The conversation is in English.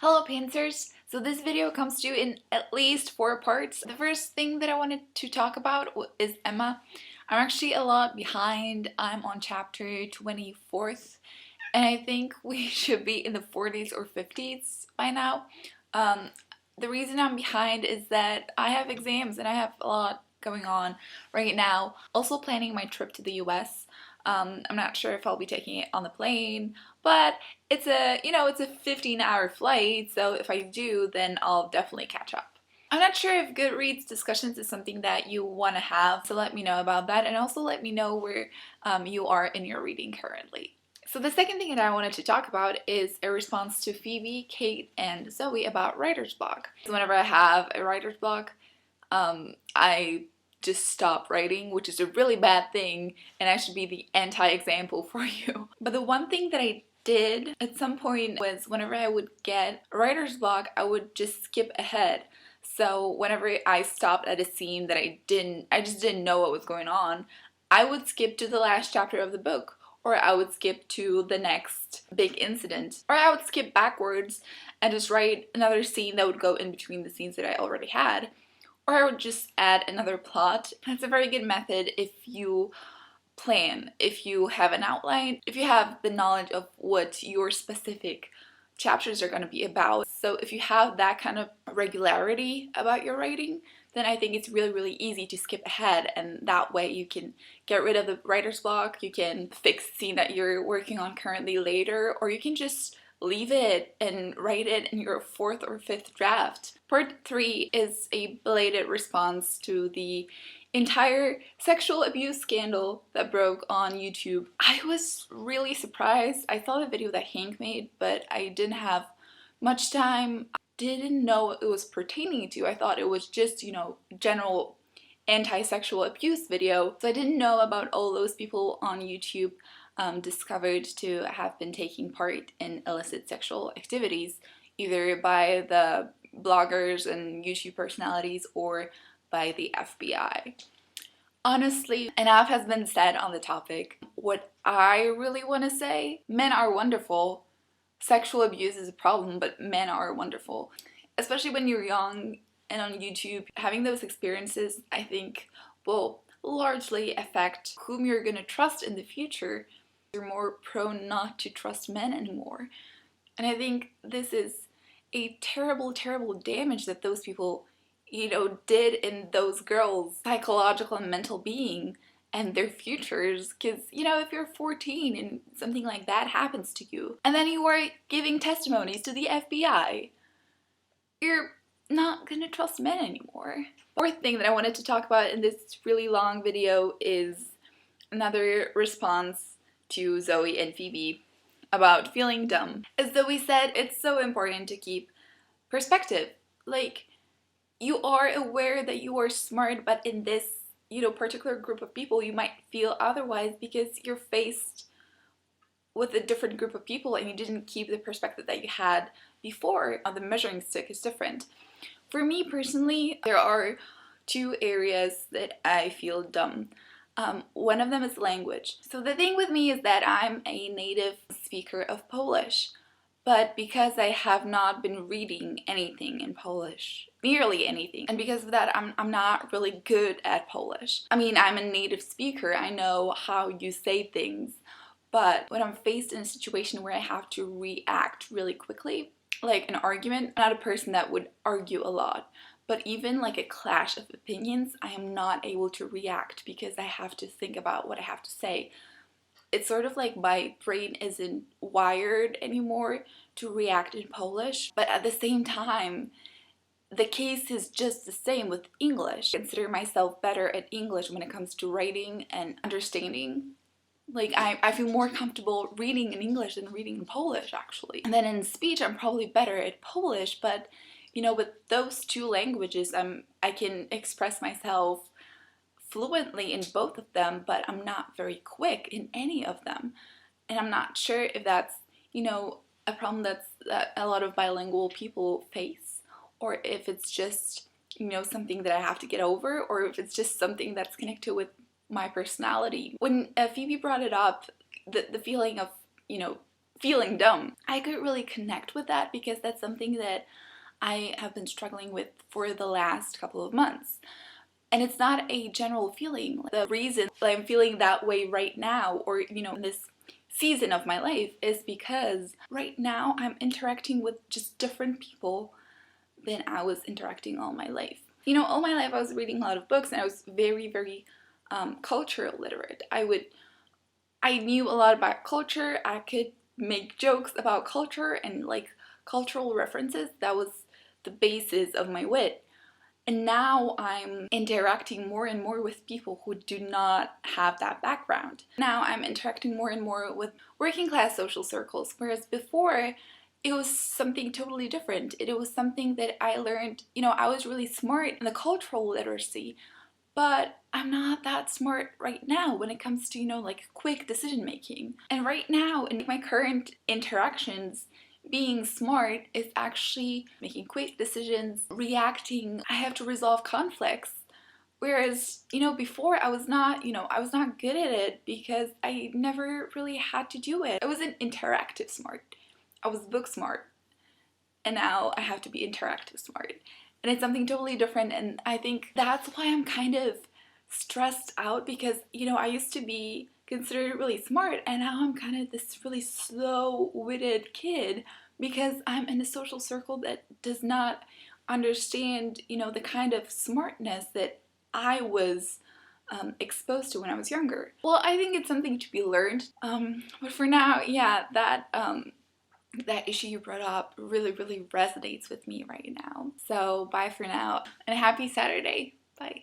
Hello Pantsers! So this video comes to you in at least 4 parts. The first thing that I wanted to talk about is Emma. I'm actually a lot behind. I'm on chapter 24th and I think we should be in the 40s or 50s by now. The reason I'm behind is that I have exams and I have a lot going on right now. Also planning my trip to the US. I'm not sure if I'll be taking it on the plane, but it's a 15-hour flight, so if I do, then I'll definitely catch up. I'm not sure if Goodreads discussions is something that you want to have, so let me know about that, and also let me know where you are in your reading currently. So the second thing that I wanted to talk about is a response to Phoebe, Kate, and Zoe about writer's block. So whenever I have a writer's block, I just stop writing, which is a really bad thing, and I should be the anti-example for you. But the one thing that I did at some point was whenever I would get a writer's block, I would just skip ahead. So whenever I stopped at a scene that I just didn't know what was going on, I would skip to the last chapter of the book, or I would skip to the next big incident, or I would skip backwards and just write another scene that would go in between the scenes that I already had. Or I would just add another plot. It's a very good method if you plan, if you have an outline, if you have the knowledge of what your specific chapters are going to be about. So if you have that kind of regularity about your writing, then I think it's really easy to skip ahead, and that way you can get rid of the writer's block, you can fix the scene that you're working on currently later, or you can just leave it and write it in your 4th or 5th draft. Part 3 is a belated response to the entire sexual abuse scandal that broke on YouTube. I was really surprised. I saw the video that Hank made, but I didn't have much time. I didn't know what it was pertaining to. I thought it was just, general anti-sexual abuse video. So I didn't know about all those people on YouTube discovered to have been taking part in illicit sexual activities, either by the bloggers and YouTube personalities or by the FBI. Honestly, enough has been said on the topic. What I really want to say, men are wonderful. Sexual abuse is a problem, but men are wonderful. Especially when you're young and on YouTube, having those experiences, I think, will largely affect whom you're going to trust in the future. You're more prone not to trust men anymore. And I think this is a terrible damage that those people, did in those girls' psychological and mental being and their futures. Because, if you're 14 and something like that happens to you, and then you are giving testimonies to the FBI, you're not gonna trust men anymore. Fourth thing that I wanted to talk about in this really long video is another response to Zoe and Phoebe about feeling dumb. As Zoe said, it's so important to keep perspective. Like, you are aware that you are smart, but in this, particular group of people, you might feel otherwise because you're faced with a different group of people and you didn't keep the perspective that you had before. The measuring stick is different. For me personally, there are 2 areas that I feel dumb. One of them is language. So the thing with me is that I'm a native speaker of Polish, but because I have not been reading anything in Polish, nearly anything, and because of that I'm not really good at Polish. I mean, I'm a native speaker, I know how you say things, but when I'm faced in a situation where I have to react really quickly, like an argument, I'm not a person that would argue a lot. But even like a clash of opinions, I am not able to react because I have to think about what I have to say. It's sort of like my brain isn't wired anymore to react in Polish, but at the same time, the case is just the same with English. I consider myself better at English when it comes to writing and understanding. Like, I feel more comfortable reading in English than reading in Polish, actually. And then in speech, I'm probably better at Polish, but with those 2 languages, I can express myself fluently in both of them, but I'm not very quick in any of them. And I'm not sure if that's, a problem that a lot of bilingual people face, or if it's just, something that I have to get over, or if it's just something that's connected with my personality. When Phoebe brought it up, the feeling of, feeling dumb. I could really connect with that because that's something that I have been struggling with for the last couple of months. And it's not a general feeling. The reason that I'm feeling that way right now, or in this season of my life, is because right now I'm interacting with just different people than I was interacting all my life. All my life I was reading a lot of books and I was very, very cultural literate. I knew a lot about culture. I could make jokes about culture and like cultural references. That was the basis of my wit. And now I'm interacting more and more with people who do not have that background. Now I'm interacting more and more with working class social circles, whereas before it was something totally different. It was something that I learned, I was really smart in the cultural literacy, but I'm not that smart right now when it comes to, like quick decision making. And right now in my current interactions, being smart is actually making quick decisions, reacting. I have to resolve conflicts. Whereas, before I was not good at it because I never really had to do it. I wasn't interactive smart. I was book smart. And now I have to be interactive smart. And it's something totally different, and I think that's why I'm kind of stressed out because, I used to be considered really smart and now I'm kind of this really slow-witted kid because I'm in a social circle that does not understand, the kind of smartness that I was exposed to when I was younger. Well, I think it's something to be learned, but for now, yeah, that issue you brought up really, really resonates with me right now. So bye for now and happy Saturday. Bye.